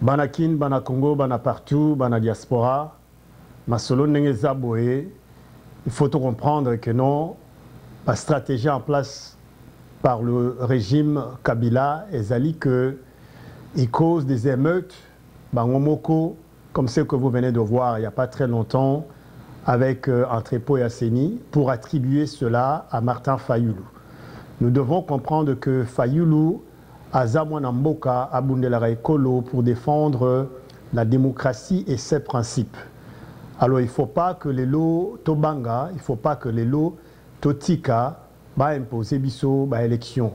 Banakin, Bana Congo, Bana partout, Bana diaspora, Masolo Nengezaboé, il faut tout comprendre que non, la stratégie en place par le régime Kabila est que il cause des émeutes, Bangomoko, comme ce que vous venez de voir il n'y a pas très longtemps, avec Entrepôt et Asseni, pour attribuer cela à Martin Fayulu. Nous devons comprendre que Fayulu Azamwanamboka Abundelara Ekolo pour défendre la démocratie et ses principes. Alors il ne faut pas que les lots Tobanga, il ne faut pas que les lots Totika imposer biso élection.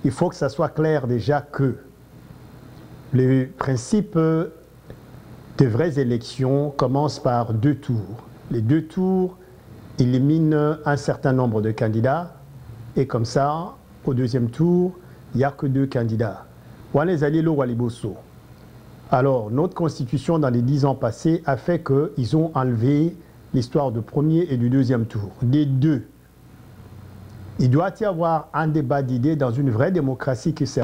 Il faut que ça soit clair déjà que les principes de vraies élections commencent par 2 tours. Les 2 tours éliminent un certain nombre de candidats et comme ça, au 2e tour, il n'y a que 2 candidats. Alors, notre constitution dans les 10 ans passés a fait qu'ils ont enlevé l'histoire du 1er et du 2e tour. Des 2. Il doit y avoir un débat d'idées dans une vraie démocratie qui se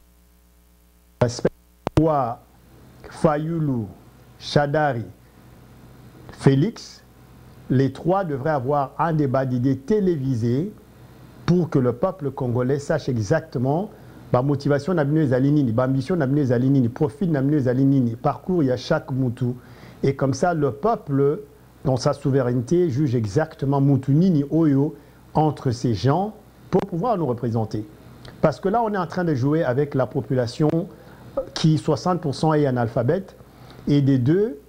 respecte. Fayulu, Chadari, Félix, les 3 devraient avoir un débat d'idées télévisé pour que le peuple congolais sache exactement la motivation n'abnue alinini, l'ambition n'abnue alinini, profit n'abnue alinini, parcours il y a chaque moutou. Et comme ça, le peuple, dans sa souveraineté, juge exactement moutou nini oyo entre ces gens pour pouvoir nous représenter. Parce que là, on est en train de jouer avec la population qui 60% est analphabète et des 2,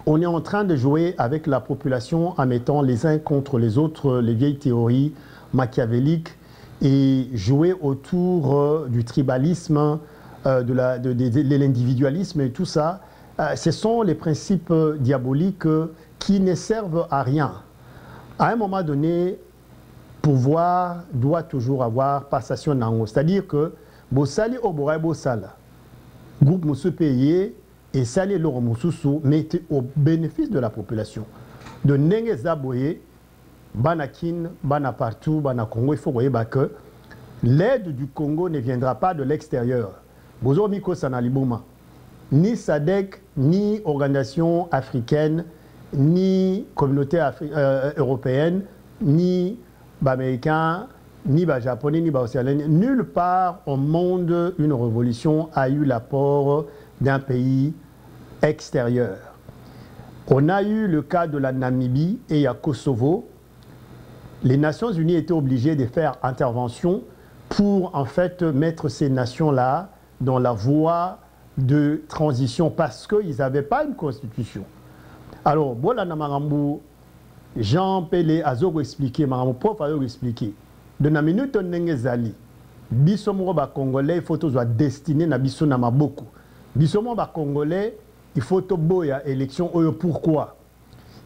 on est en train de jouer avec la population en mettant les uns contre les autres les vieilles théories machiavéliques et jouer autour du tribalisme, de l'individualisme et tout ça. Ce sont les principes diaboliques qui ne servent à rien. À un moment donné, pouvoir doit toujours avoir passation nango. C'est-à-dire que Bossali Oborai Bossala, groupe Moussou payé et Sali Loro Moussou, mais au bénéfice de la population. De Nenge Zaboye, Banakin, Bana partout, Bana Congo, il faut voir que l'aide du Congo ne viendra pas de l'extérieur. Bozo Miko Sanalibouma, ni SADC, ni organisation africaine, ni communauté européenne, ni américain, ni japonais, ni océanien. Nulle part au monde, une révolution a eu l'apport d'un pays extérieur. On a eu le cas de la Namibie et à Kosovo. Les Nations Unies étaient obligées de faire intervention pour en fait mettre ces nations-là dans la voie de transition parce qu'ils n'avaient pas une constitution. Alors, voilà Namarambu, Jean Pelé Azogo expliqué, Marambu Prof Azogo expliqué. De la minute Nengezali, Bissomo ba Congolais, il faut que soit destiné na Bisso na Maboko. Bissomo ba Congolais, il faut que boya élection. Pourquoi?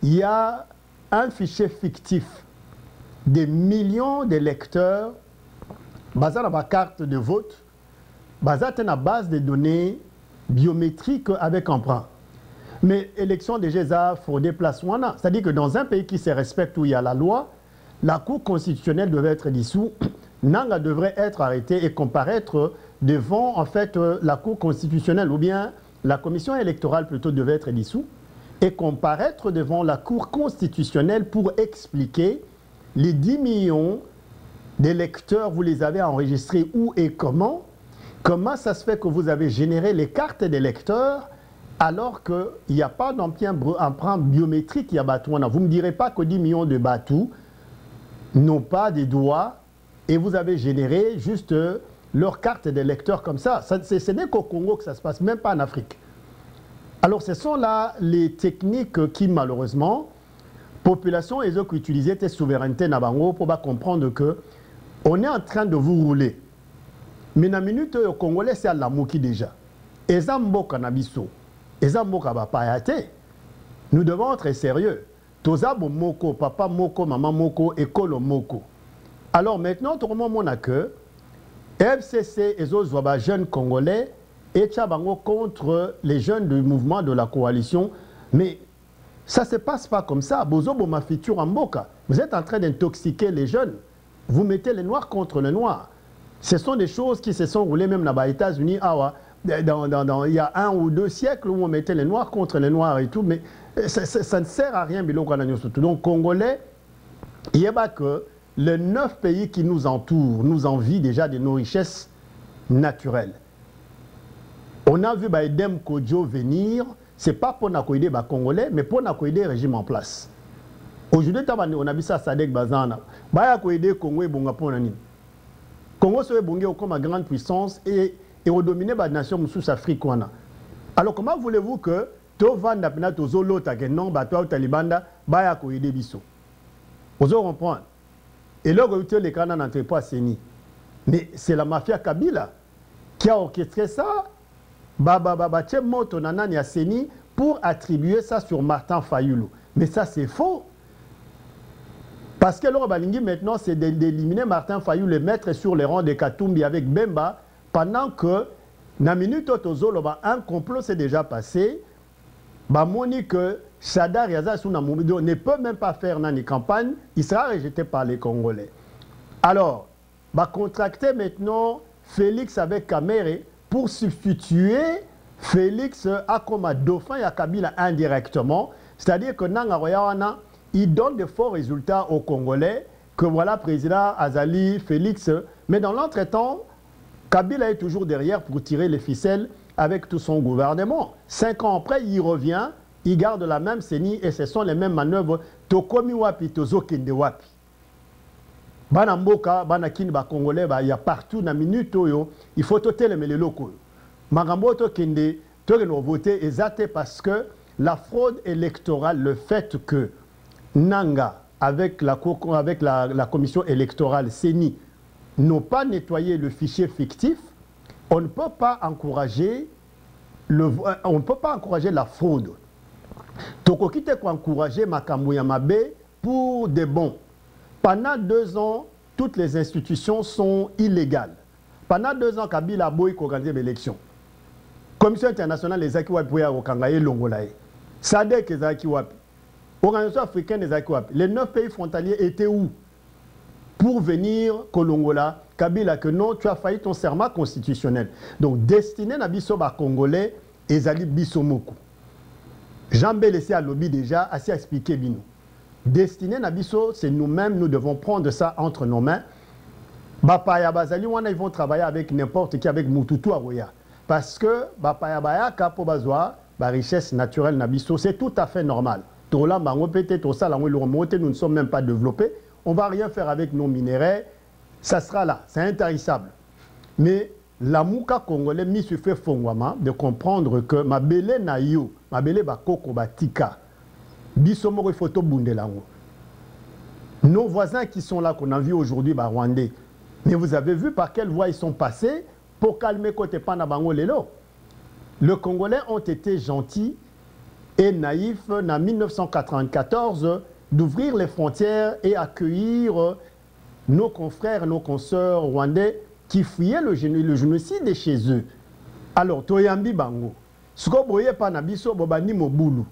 Il y a un fichier fictif des millions d'électeurs basé sur la carte de vote, basé sur la base de données biométriques avec emprunt. Mais élection déjà, il faut des places. C'est-à-dire que dans un pays qui se respecte où il y a la loi, la Cour constitutionnelle devait être dissoute, Nanga devrait être arrêté et comparaître devant en fait la Cour constitutionnelle ou bien la commission électorale plutôt devait être dissoute et comparaître devant la Cour constitutionnelle pour expliquer les 10 millions d'électeurs, vous les avez enregistrés où et comment? Comment ça se fait que vous avez généré les cartes d'électeurs alors qu'il n'y a pas d'emprunt biométrique? Vous ne me direz pas que 10 millions de Batou n'ont pas des doigts et vous avez généré juste leur carte d'électeurs comme ça. Ce n'est qu'au Congo que ça se passe, même pas en Afrique. Alors ce sont là les techniques qui malheureusement, population et autres utilisaient tes souverainetés nabango pour comprendre que on est en train de vous rouler. Mais dans la minute au Congolais c'est à la mouki déjà. Et ça mboka nabiso. Et ça mboka bapayate. Nous devons être sérieux. Tozabo moko, papa moko, maman moko, école moko. Alors maintenant, tout le monde a que FCC et autres jeunes Congolais et Tchabango contre les jeunes du mouvement de la coalition. Mais ça ne se passe pas comme ça. Bozo Boma Fitur Mboka. Vous êtes en train d'intoxiquer les jeunes. Vous mettez les noirs contre les noirs. Ce sont des choses qui se sont roulées même dans les États-Unis. il y a 1 ou 2 siècles où on mettait les Noirs contre les Noirs et tout, mais ça ne sert à rien. Donc, Congolais, il y a que les 9 pays qui nous entourent nous envient déjà de nos richesses naturelles. On a vu Edem Kodjo venir, ce n'est pas pour n'accueillir les Congolais, mais pour n'accueillir le régime en place. Aujourd'hui, on a vu ça à Sadek Bazana. Il y a le Congo et Bonga Ponani. Congo serait Bonga comme une grande puissance et on domine la nation sous-africaine. Alors, comment voulez-vous que tout le monde a été zolo, non, toi, Talibanda, baya koide biso. Vous comprenez? Et là, vous avez les canons n'entrent pas à Séni. Mais c'est la mafia Kabila qui a orchestré ça. Pour attribuer ça sur Martin Fayulu. Mais ça, c'est faux. Parce que l'Europe maintenant, c'est d'éliminer Martin Fayulu, le mettre sur les rangs de Katumbi avec Bemba, pendant que, dans la minute où un complot s'est déjà passé, que Sadar Yaza ne peut même pas faire une campagne, il sera rejeté par les Congolais. Alors, contracter maintenant Félix avec Kamere pour substituer Félix à comme dauphin et à Kabila indirectement. C'est-à-dire que Nanga il donne de forts résultats aux Congolais, que voilà, président Azali, Félix. Mais dans l'entretemps, Kabila est toujours derrière pour tirer les ficelles avec tout son gouvernement. 5 ans après, il revient, il garde la même CENI et ce sont les mêmes manœuvres. Tokomi wapi, tozo kende wapi. Bana mboka, bana kini ba Congolais, il y a partout na minute il faut toter les locaux. Magambo to kende, to no voter exact parce que la fraude électorale, le fait que Nanga avec la commission électorale CENI n'ont pas nettoyé le fichier fictif, on ne peut pas encourager la fraude. Tokokite ko encourager makambo ya mabe pour des bons. Pendant 2 ans, toutes les institutions sont illégales. Pendant 2 ans, Kabila a organisé l'élection. Commission internationale des Akiwapi pour Okangaye Longolaye. SADC des Akiwapi. Organisation africaine des Akiwapi. Les 9 pays frontaliers étaient où? Pour venir Kolongola, Kabila, que non, tu as failli ton serment constitutionnel. Donc, destiné à Bisoba Congolais, Ezali Bisomoku. Jean Bélessé a lobby déjà, assez expliqué Bino. Destiné à Biso, c'est nous-mêmes, nous devons prendre ça entre nos mains. Bapaya Bazali, ils vont travailler avec n'importe qui, avec Mututu Aroya. Parce que Bapaya Baya, Kapo Bazoa, la richesse naturelle Nabiso, c'est tout à fait normal. Nous ne sommes même pas développés. On ne va rien faire avec nos minéraux. Ça sera là, c'est intarissable. Mais la mouka congolais m'y suffit fongwama de comprendre que ma belé na yo, ma belé ba koko ba tika. Bisomoro photo bundelango. Nos voisins qui sont là, qu'on a vu aujourd'hui, bah, Rwandais. Mais vous avez vu par quelle voie ils sont passés pour calmer côté Panabango Lelo. Les Congolais ont été gentils et naïfs en 1994 d'ouvrir les frontières et accueillir nos confrères, nos consoeurs rwandais qui fuyaient le génocide chez eux. Alors, Toyambi Bango, ce qu'on voyait pas Nabiso Bobani Mobulu,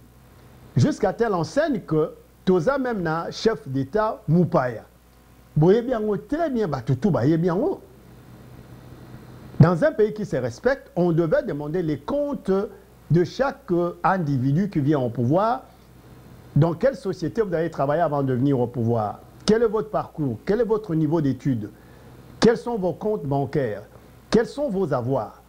jusqu'à telle enseigne que Toza même na chef d'État Moupaya. Boye bien très bien, Batutu Baye bien. Dans un pays qui se respecte, on devait demander les comptes de chaque individu qui vient au pouvoir. Dans quelle société vous avez travaillé avant de venir au pouvoir? Quel est votre parcours? Quel est votre niveau d'études? Quels sont vos comptes bancaires? Quels sont vos avoirs?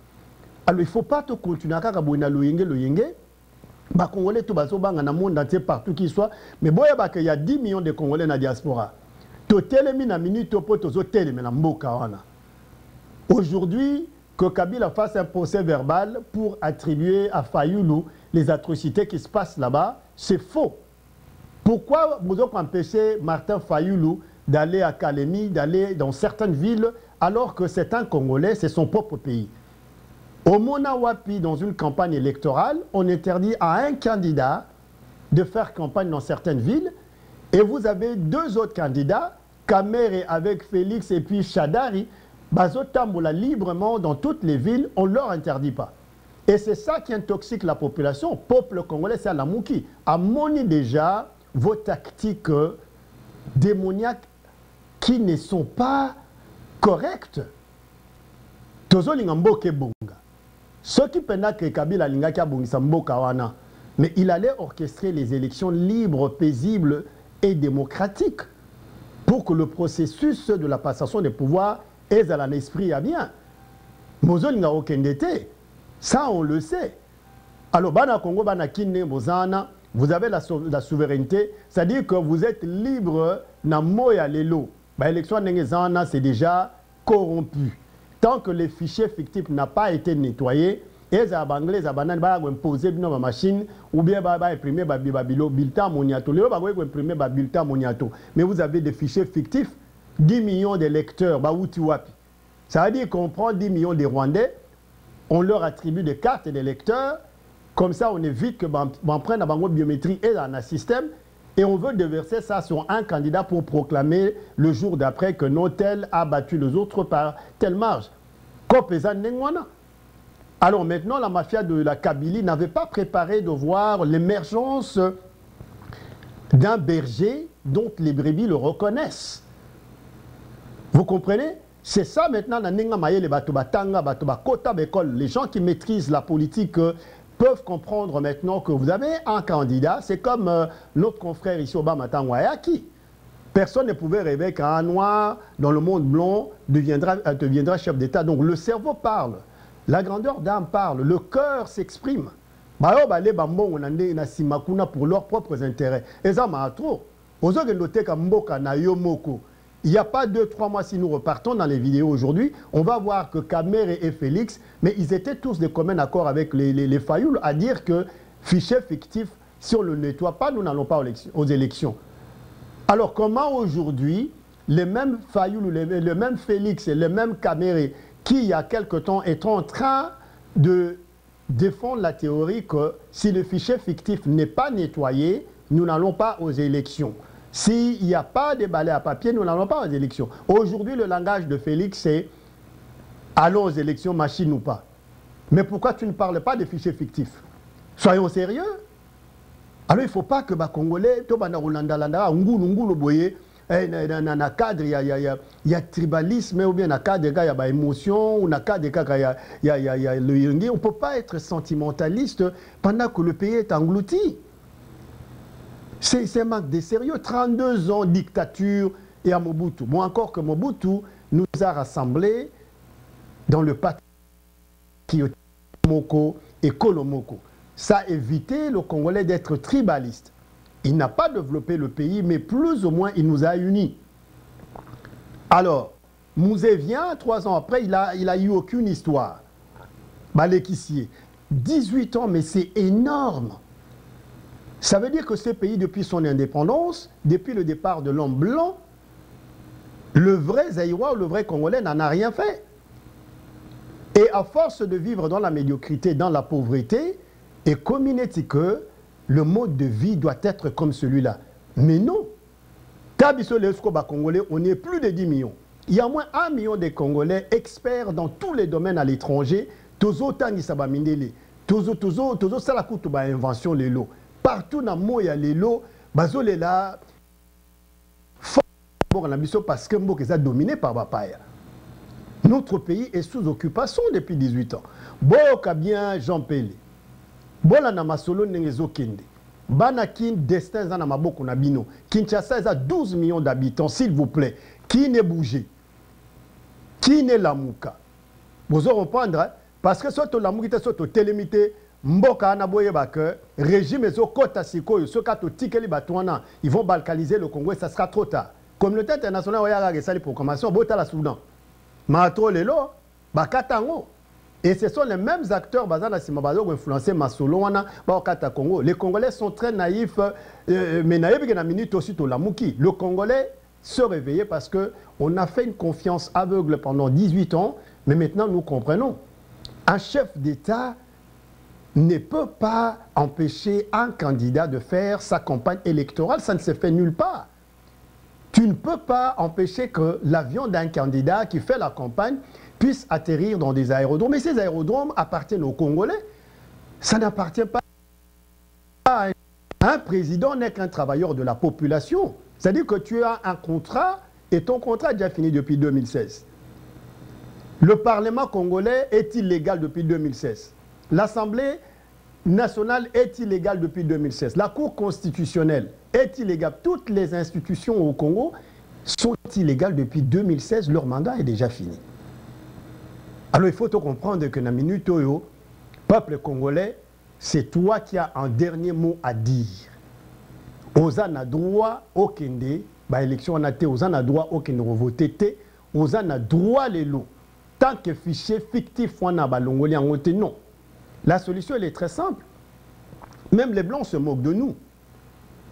Alors il ne faut pas tout continuer à faire le Congolais tout baso banga na monde entier partout qu'il soit, mais boya ba que il y a 10 millions de Congolais dans la diaspora. To telemi na minute to poto zo telemi na mboka wana. Aujourd'hui, que Kabila fasse un procès verbal pour attribuer à Fayulu les atrocités qui se passent là-bas, c'est faux. Pourquoi vous avez empêché Martin Fayulu d'aller à Kalemi, d'aller dans certaines villes, alors que c'est un Congolais, c'est son propre pays? Au Mona Wapi, dans une campagne électorale, on interdit à un candidat de faire campagne dans certaines villes, et vous avez 2 autres candidats, Kamere avec Félix et puis Chadari, Bazotamboula librement dans toutes les villes, on ne leur interdit pas. Et c'est ça qui intoxique la population. Le peuple congolais, c'est à la mouki. Amoni déjà vos tactiques démoniaques qui ne sont pas correctes. Tozo lingamboke bonga. Ce qui pendant que Kabila Lingaki Abongisa Mboka wana, mais il allait orchestrer les élections libres, paisibles et démocratiques pour que le processus de la passation des pouvoirs ait à l'esprit à bien. Mozo n'a aucun été. Ça, on le sait. Alors, Bana Congo, Bana Kine, Bozana, vous avez la souveraineté, c'est-à-dire que vous êtes libre na moya lelo. L'élection Nengezana, c'est déjà corrompu. Tant que les fichiers fictifs n'ont pas été nettoyés, les Anglais, les Anglais vont imposer une machine ou bien imprimer le bulletin moniato. Les Anglais vont imprimer le bulletin moniato. Mais vous avez des fichiers fictifs, 10 millions de lecteurs, ça veut dire qu'on prend 10 millions de Rwandais, on leur attribue des cartes de lecteurs, comme ça on évite que on prenne la biométrie et dans un système, et on veut déverser ça sur un candidat pour proclamer le jour d'après que non tel a battu les autres par telle marge. Alors maintenant, la mafia de la Kabylie n'avait pas préparé de voir l'émergence d'un berger dont les brebis le reconnaissent. Vous comprenez? C'est ça maintenant, les gens qui maîtrisent la politique peuvent comprendre maintenant que vous avez un candidat. C'est comme notre confrère ici, Obama Tangwayaki. Personne ne pouvait rêver qu'un noir dans le monde blanc deviendra chef d'État. Donc le cerveau parle, la grandeur d'âme parle, le cœur s'exprime. Pour leurs propres intérêts. Et ça m'a trop. Il n'y a pas 2-3 mois, si nous repartons dans les vidéos aujourd'hui, on va voir que Kamere et Félix, mais ils étaient tous de commun accord avec les Fayouls à dire que fichier fictif, si on ne le nettoie pas, nous n'allons pas aux élections. Alors comment aujourd'hui, les mêmes Fayouls, les mêmes Félix et les mêmes Kamere, qui il y a quelque temps étaient en train de défendre la théorie que si le fichier fictif n'est pas nettoyé, nous n'allons pas aux élections. S'il n'y a pas de balai à papier, nous n'allons pas aux élections. Aujourd'hui, le langage de Félix, c'est allons aux élections, machine ou pas. Mais pourquoi tu ne parles pas de fichiers fictifs? Soyons sérieux. Alors, il ne faut pas que les Congolais, dans cadre, il y a tribalisme, ou bien dans cadre, il y a émotion, ou dans cadre, il y a le yingi. On ne peut pas être sentimentaliste pendant que le pays est englouti. C'est un manque de sérieux. 32 ans de dictature et à Mobutu. Bon, encore que Mobutu nous a rassemblés dans le patriotisme Moko et Kolomoko. Ça a évité le Congolais d'être tribaliste. Il n'a pas développé le pays, mais plus ou moins, il nous a unis. Alors, Mouzé vient, 3 ans après, il a eu aucune histoire. Balekissier, 18 ans, mais c'est énorme. Ça veut dire que ce pays, depuis son indépendance, depuis le départ de l'homme blanc, le vrai Zaïrois ou le vrai Congolais n'en a rien fait. Et à force de vivre dans la médiocrité, dans la pauvreté, et comme il est que le mode de vie doit être comme celui-là. Mais non. Tabiso Leskoba Congolais, on est plus de 10 millions. Il y a au moins 1 million de Congolais experts dans tous les domaines à l'étranger. Tozo Tangi Sabamindele, Tozo Salakutuba invention les lots. Partout dans le monde, il y a les lots. Bazole là, parce que Mbok est dominé par Bapaya. Notre pays est sous occupation depuis 18 ans. Boka bien Jean Pelé. Bola na masolo nengezo kende. Banakin destin za na maboko na bino. Kinshasa a 12 millions d'habitants, s'il vous plaît. Qui n'est bougé? Qui n'est lamuka? Vous allez reprendre, parce que soit lamukite, soit télémité. Mboka anaboye bake régime ezo kota sikoyo soka to tikeli batwana ils vont balkaniser le Congo et ça sera trop tard. Communauté internationale oyaga gesali proclamation bota la Soudan. Matro lelo bakatango et ce sont les mêmes acteurs bazana simabazo qui influencer masolo wana ba kata Congo. Les Congolais sont très naïfs mais naïfs na minute aussi to lamuki. Le Congolais se réveiller parce que on a fait une confiance aveugle pendant 18 ans mais maintenant nous comprenons. Un chef d'État ne peut pas empêcher un candidat de faire sa campagne électorale, ça ne se fait nulle part. Tu ne peux pas empêcher que l'avion d'un candidat qui fait la campagne puisse atterrir dans des aérodromes. Mais ces aérodromes appartiennent aux Congolais. Ça n'appartient pas à un président n'est qu'un travailleur de la population. C'est-à-dire que tu as un contrat et ton contrat est déjà fini depuis 2016. Le Parlement congolais est illégal depuis 2016. L'Assemblée nationale est illégale depuis 2016. La Cour constitutionnelle est illégale. Toutes les institutions au Congo sont illégales depuis 2016. Leur mandat est déjà fini. Alors il faut comprendre que dans la minute, le peuple congolais, c'est toi qui as un dernier mot à dire. Oza na droit au Kende, bah élection on a été, oza na droit au Kende voter, oza na droit les lots. Tant que fichier fictif on a balongoli en voté, non. La solution elle est très simple. Même les blancs se moquent de nous.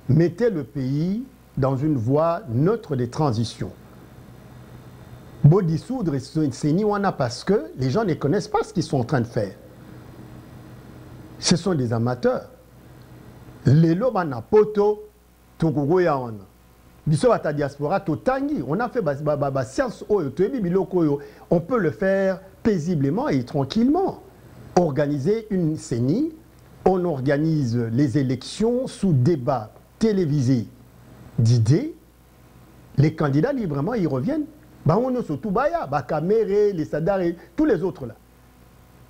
Mettez le pays dans une voie neutre de transition. Beau dissoudre Seni-Wana parce que les gens ne connaissent pas ce qu'ils sont en train de faire. Ce sont des amateurs. Les lobana poto, tokugoya on. Biso bata diaspora totangi. On a fait science on peut le faire paisiblement et tranquillement. Organiser une CENI, on organise les élections sous débat télévisé d'idées. Les candidats librement ils reviennent. On a surtout Baya, Bakamere, les Sadar et tous les autres là.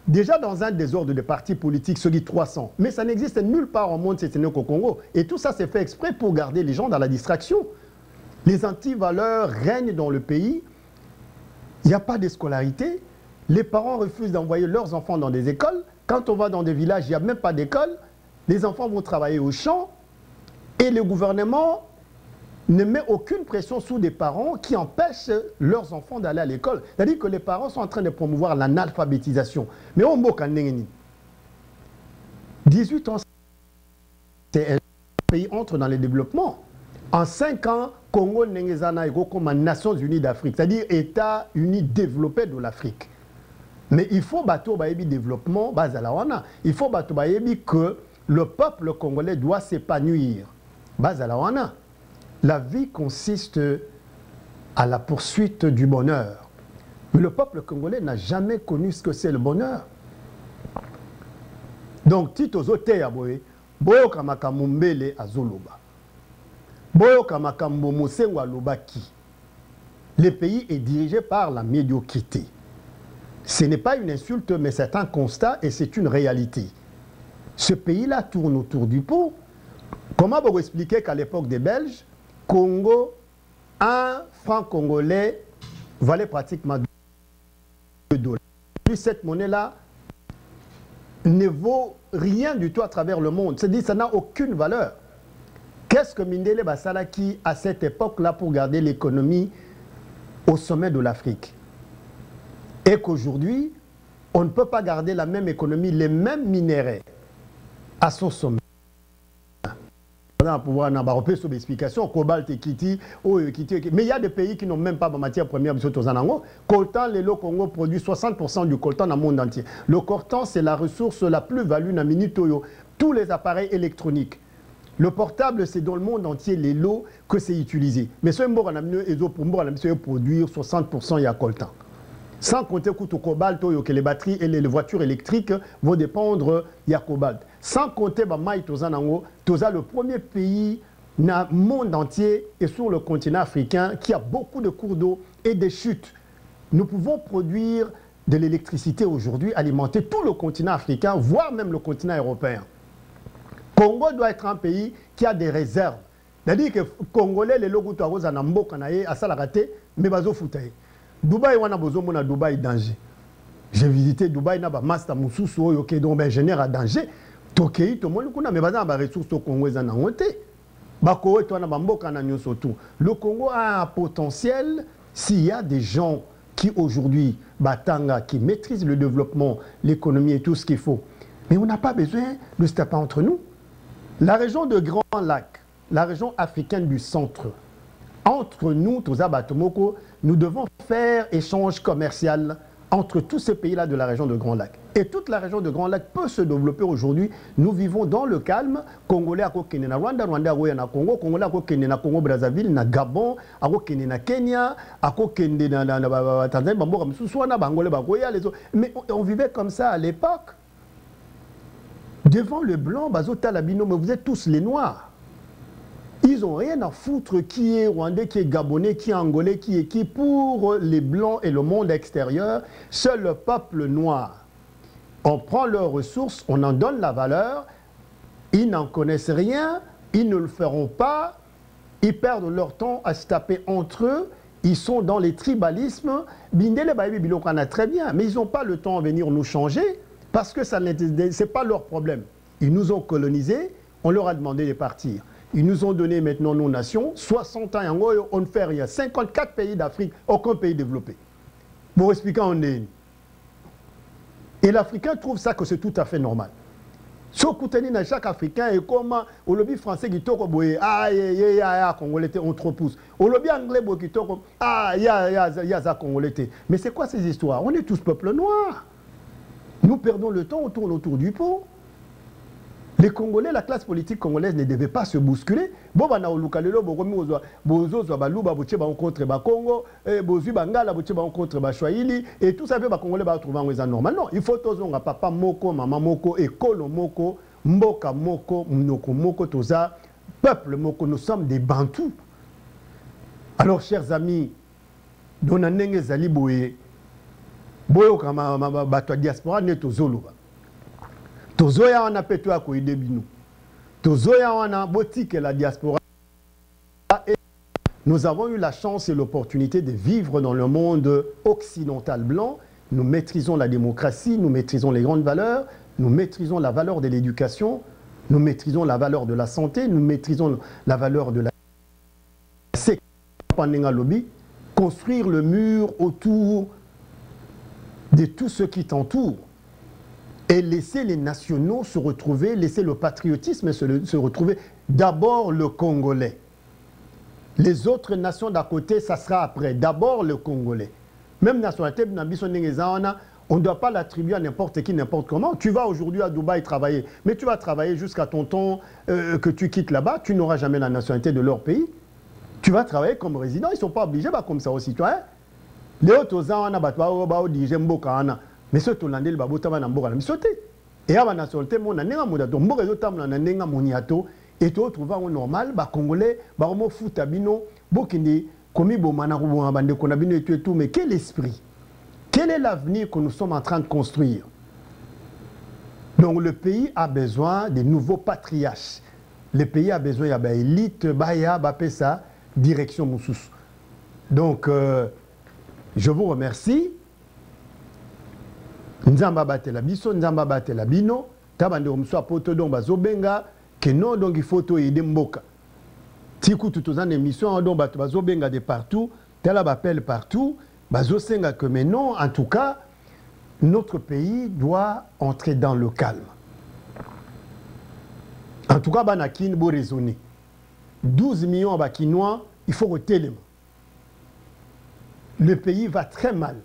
Déjà dans un désordre de partis politiques, ceux qui 300. Mais ça n'existe nulle part au monde, c'est au Congo. Et tout ça, c'est fait exprès pour garder les gens dans la distraction. Les antivaleurs règnent dans le pays. Il n'y a pas de scolarité. Les parents refusent d'envoyer leurs enfants dans des écoles. Quand on va dans des villages, il n'y a même pas d'école. Les enfants vont travailler au champ. Et le gouvernement ne met aucune pression sur des parents qui empêchent leurs enfants d'aller à l'école. C'est-à-dire que les parents sont en train de promouvoir l'analphabétisation. Mais on moque en 18 ans, c'est un pays entre dans le développement. En 5 ans, Congo n'engezana comme Nations Unies d'Afrique, c'est-à-dire État uni développé de l'Afrique. Mais il faut bateau baébi développement, il faut bateau baébi que le peuple congolais doit s'épanouir. Bazalawana. La vie consiste à la poursuite du bonheur. Mais le peuple congolais n'a jamais connu ce que c'est le bonheur. Donc, Tito Zote Yaboé, Boyo Kamakamu Mbele Azoloba, Boyo Kamakambo Mousengwa Lobaki. Le pays est dirigé par la médiocrité. Ce n'est pas une insulte, mais c'est un constat et c'est une réalité. Ce pays-là tourne autour du pot. Comment vous expliquer qu'à l'époque des Belges, Congo, un franc congolais valait pratiquement 2 $. Puis cette monnaie-là ne vaut rien du tout à travers le monde. C'est-à-dire que ça n'a aucune valeur. Qu'est-ce que Mindele Basalaki à cette époque-là pour garder l'économie au sommet de l'Afrique? Et qu'aujourd'hui, on ne peut pas garder la même économie, les mêmes minéraux à son sommet. Pouvoir avoir explication, cobalt et kiti, mais il y a des pays qui n'ont même pas de matière première. Coltan, le Congo produit 60% du coltan dans le monde entier. Le coltan, c'est la ressource la plus-value dans Minitoyo. Tous les appareils électroniques. Le portable, c'est dans le monde entier les lots que c'est utilisé. Mais ce pour produire 60% il y a coltan. Sans compter que cobalt, que les batteries et les voitures électriques vont dépendre de cobalt. Sans compter que le premier pays dans le monde entier et sur le continent africain qui a beaucoup de cours d'eau et des chutes. Nous pouvons produire de l'électricité aujourd'hui, alimenter tout le continent africain, voire même le continent européen. Congo doit être un pays qui a des réserves. C'est-à-dire que les Congolais, les logos à Namboka, à Salarate, mais bazo foutaye. Dubaï, on a besoin de Dubaï danger. J'ai visité Dubaï, na ba master Moussou, qui est donc ingénieur à danger. Tokei, tout le monde, mais bazan ba ressources au Congo, ils en ont été. Bako, toi, na bamboka na nyo surtout. Le Congo a un potentiel s'il y a des gens qui aujourd'hui, Batanga, qui maîtrisent le développement, l'économie et tout ce qu'il faut. Mais on n'a pas besoin de se taper entre nous. La région de Grand Lac, la région africaine du centre, entre nous, Toza Batomoko, nous devons faire échange commercial entre tous ces pays-là de la région de Grand Lac. Et toute la région de Grand Lac peut se développer aujourd'hui. Nous vivons dans le calme. Congolais à Kokene na Rwanda, Rwanda à Congo, Congolais à Kokene na Congo Brazzaville, na Gabon, à Kokene na Kenya, à Kokene na Tanzanie, Bamboka Msuswana, Bangolais Bagoya, les autres. Mais on vivait comme ça à l'époque. Devant le blanc, Bazota Labino, mais vous êtes tous les noirs. Ils n'ont rien à foutre qui est rwandais, qui est gabonais, qui est angolais, qui est qui. Pour les blancs et le monde extérieur, seul le peuple noir On prend leurs ressources, on en donne la valeur, ils n'en connaissent rien, ils ne le feront pas, ils perdent leur temps à se taper entre eux, ils sont dans les tribalismes. Bindele Baïbi Bilokana très bien, mais ils n'ont pas le temps de venir nous changer parce que ce n'est pas leur problème. Ils nous ont colonisés, on leur a demandé de partir. Ils nous ont donné maintenant nos nations, 60 ans, on ne fait rien. 54 pays d'Afrique, aucun pays développé. Pour expliquer, on est. Et l'Africain trouve ça que c'est tout à fait normal. Si on chaque Africain et comment au lobby français qui toque Congolais on trop pousse. Au lobby anglais qui toque ça Congolais. Mais c'est quoi ces histoires? On est tous peuple noir. Nous perdons le temps, on tourne autour du pot. Les Congolais, la classe politique congolaise ne devait pas se bousculer. Bon, on a au Lukalelo, Bozo, Baluba, Bocheba, contre Congo, Bozu, Bangala, Bocheba, contre Bachouaili, et tout ça, les Congolais vont trouver un normal. Non, il faut tous on papa Moko, maman Moko, Ekolo Moko, Mboka Moko, Mnoko Moko, Toza, peuple Moko, nous sommes des Bantous. Alors, chers amis, Donanenge Zali Boye, Boyo Kama, Bato diaspora, Neto Zoluba. Tozoya wana peto ya koide bino. Tozoya wana boutique la diaspora. Et nous avons eu la chance et l'opportunité de vivre dans le monde occidental blanc. Nous maîtrisons la démocratie, nous maîtrisons les grandes valeurs, nous maîtrisons la valeur de l'éducation, nous maîtrisons la valeur de la santé, nous maîtrisons la valeur de la sécurité. Construire le mur autour de tout ce qui t'entoure. Et laisser les nationaux se retrouver, laisser le patriotisme se retrouver. D'abord le Congolais. Les autres nations d'à côté, ça sera après. D'abord le Congolais. Même nationalité, on ne doit pas l'attribuer à n'importe qui, n'importe comment. Tu vas aujourd'hui à Dubaï travailler, mais tu vas travailler jusqu'à ton temps que tu quittes là-bas, tu n'auras jamais la nationalité de leur pays. Tu vas travailler comme résident, ils ne sont pas obligés, comme ça aussi. Les autres, mais ce Hollandais, il va boire un bourg à la misoté. Et à la nationalité, mon année, mon ato, mon réseau tam la nenga moniato, et tu trouves un normal, bah congolais, bah homo futabino, bokindi, komi bomana ou bande konabino et tout, mais quel esprit? Quel est l'avenir que nous sommes en train de construire? Donc le pays a besoin de nouveaux patriarches. Le pays a besoin de l'élite, baya, bapesa, direction moussous. Donc, je vous remercie. Nzamba batela biso, nzamba batela bino, tabande omso apoto donc bazobenga, que non donc il faut to aider mboka. Tiku tutozan émission donc bazobenga de partout, tel appel partout, bazosenga que mais non, en tout cas, notre pays doit entrer dans le calme. En tout cas, banakin bo raisonner. 12 millions de Kinois, il faut retéler. Le pays va très mal.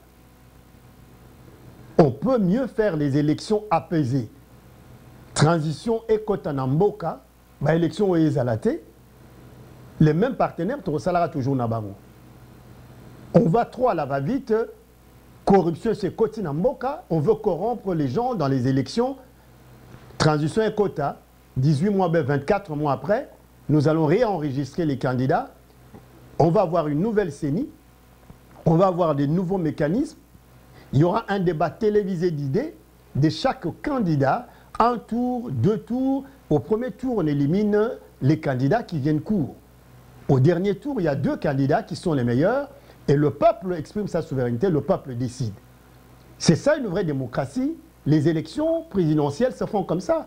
On peut mieux faire les élections apaisées. Transition et Kotanamboka, élection Oezalate, les mêmes partenaires, toujours Nabango. On va trop à la va-vite, corruption c'est Kotinamboka, on veut corrompre les gens dans les élections. Transition et quota, 18 mois, 24 mois après, nous allons réenregistrer les candidats. On va avoir une nouvelle CENI, on va avoir des nouveaux mécanismes. Il y aura un débat télévisé d'idées de chaque candidat, un tour, deux tours. Au premier tour, on élimine les candidats qui viennent court. Au dernier tour, il y a deux candidats qui sont les meilleurs et le peuple exprime sa souveraineté, le peuple décide. C'est ça une vraie démocratie. Les élections présidentielles se font comme ça.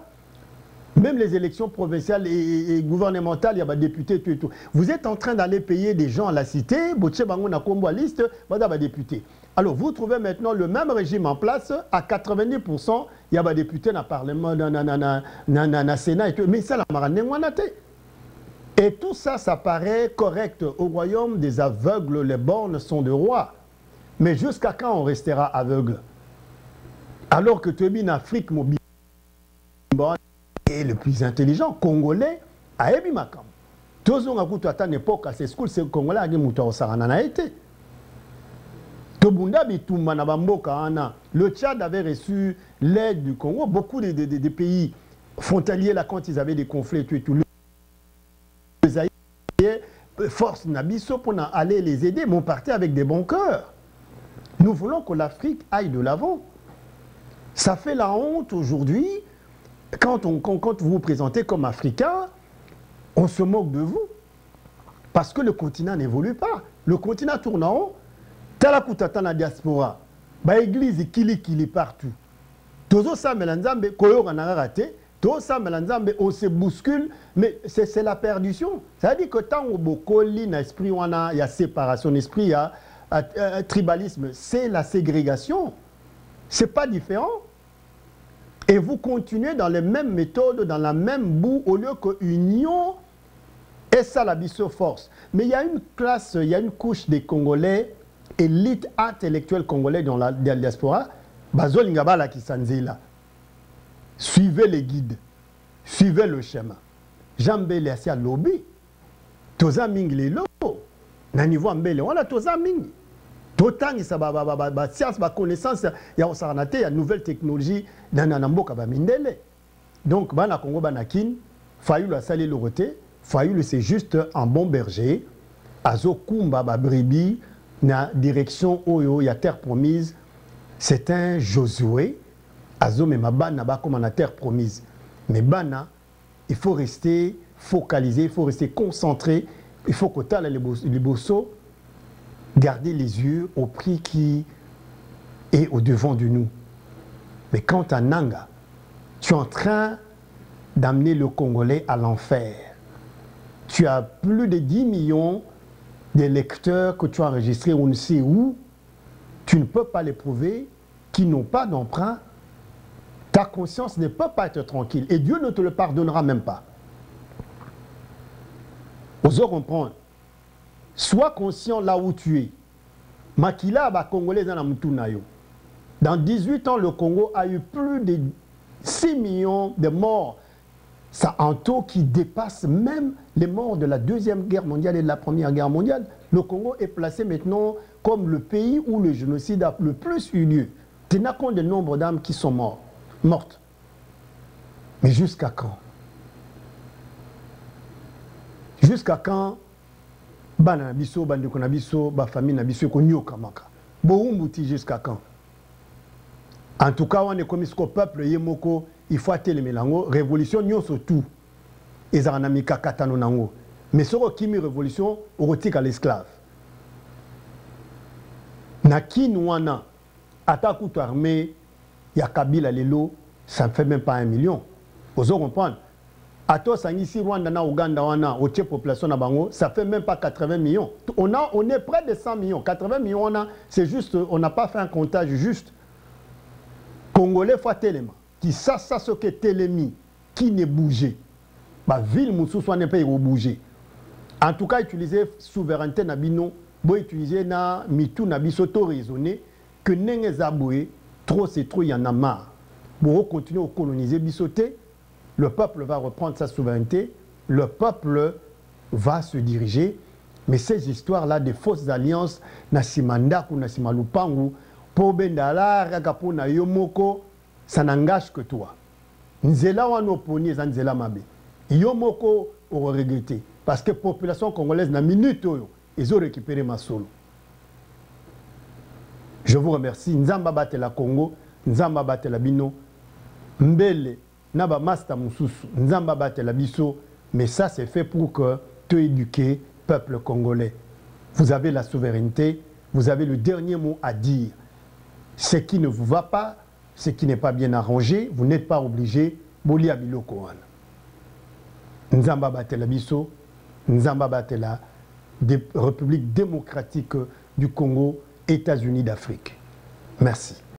Même les élections provinciales et gouvernementales, il y a des députés, tout et tout. Vous êtes en train d'aller payer des gens à la cité, liste, députés. Alors vous trouvez maintenant le même régime en place, à 90%, il y a des députés dans le Parlement, dans le Sénat et tout. Mais ça, la marane, et tout ça, ça paraît correct. Au royaume des aveugles, les bornes sont de rois. Mais jusqu'à quand on restera aveugle? Alors que tu es en Afrique, mobile. Et le plus intelligent, congolais, a ébi makam. Tous on a goûté à une époque, à ces schools, c'est congolais a gagné au Sarana été. Tobunda Bitumba na Bamboka ana. Le Tchad avait reçu l'aide du Congo. Beaucoup de pays frontaliers là quand ils avaient des conflits et tout. Les Haïtiens force Nabiso pour aller les aider, mais on partait avec des bons cœurs. Nous voulons que l'Afrique aille de l'avant. Ça fait la honte aujourd'hui. Quand vous vous présentez comme Africain, on se moque de vous. Parce que le continent n'évolue pas. Le continent tourne en haut. Talakutata na diaspora. Ba église kili partout. Tozo sa melanzambe koyo kananga raté. Tozo sa melanzambe on se bouscule. Mais c'est la perdition. Ça veut dire que tant au bokoli na esprit wana, il y a séparation esprit, il y a tribalisme. C'est la ségrégation. C'est pas différent. Et vous continuez dans les mêmes méthodes, dans la même boue, au lieu que union. Et ça, la biso force. Mais il y a une classe, il y a une couche des Congolais, élite intellectuelle congolais dans la diaspora, Bazolingabala qui s'enzila. Suivez les guides, suivez le schéma. Jambele asia lobby, toza mingi les lobo, na niveau ambele, voilà toza mingi. Totangi sa ba science, ba connaissance, ya osaranate, ya nouvelle technologie, na mboka ba mindele. Donc, bana Congo banakin, Fayulu a salé le roté. Fayulu, c'est juste un bon berger. Azo Kumba, Bribi, na direction Oyo, il y a terre promise. C'est un Josué. Azo Memabana, comme on a terre promise. Mais Bana, il faut rester focalisé, il faut rester concentré. Il faut que tu aies les bossos, garder les yeux au prix qui est au-devant de nous. Mais quant à Nanga, tu es en train d'amener le Congolais à l'enfer. Tu as plus de 10 millions de lecteurs que tu as enregistrés, on ne sait où. Tu ne peux pas les prouver, qui n'ont pas d'emprunt. Ta conscience ne peut pas être tranquille. Et Dieu ne te le pardonnera même pas. Osons comprendre. Sois conscient là où tu es. Makila ba Congolais dans la Moutunayo. Dans 18 ans, le Congo a eu plus de 6 millions de morts. Ça un taux qui dépasse même les morts de la Deuxième Guerre mondiale et de la Première Guerre mondiale. Le Congo est placé maintenant comme le pays où le génocide a le plus eu lieu. Tenez compte du nombre d'âmes qui sont mortes. Mais jusqu'à quand? Jusqu'à quand bana biso bandeko na biso ba famille na biso ko nyoka maka. Boumbuti jusqu'à quand? En tout cas, on est comme ce peuple yemoko, il faut atteler melango révolution nyo surtout. Ezanamika katano nango. Mais ce qui mi révolution erotique à l'esclave. Nakin wana attaque armée ya Kabila lelo, ça ne fait même pas 1 million. Vous comprenez? Ato sangisi Rwanda na Uganda wana otie population na bango, ça fait même pas 80 millions. On est près de 100 millions. 80 millions c'est juste, on n'a pas fait un comptage juste. Congolais fois téléma, qui ça ce que télémi, qui ne bougeait. Bah ville moussou soit n'est pas bouger. En tout cas, utiliser souveraineté na bino, bo utiliser na mitou na biso to raisonner que nenge zaboué, trop c'est trop, il y en a marre. Bon, continuer à coloniser bisoté. Le peuple va reprendre sa souveraineté, le peuple va se diriger. Mais ces histoires-là de fausses alliances, Nasimandaku, Nasimalupangu, Pobendala, Ragapona, Yomoko, ça n'engage que toi. Nzela wanoponi, Nzela mabe. Yomoko aurait regretté. Parce que la population congolaise, na minute, ils ont récupéré ma solo. Je vous remercie. Nzamba bate la Congo, Nzamba bate la Bino, Mbele. Naba Masta Moussousou, Nzamba bate la biso, mais ça c'est fait pour que tu éduques peuple congolais. Vous avez la souveraineté, vous avez le dernier mot à dire. Ce qui ne vous va pas, ce qui n'est pas bien arrangé, vous n'êtes pas obligé. Boli Abiloko wana. Nzamba bate la biso, Nzamba bate la République démocratique du Congo, États-Unis d'Afrique. Merci.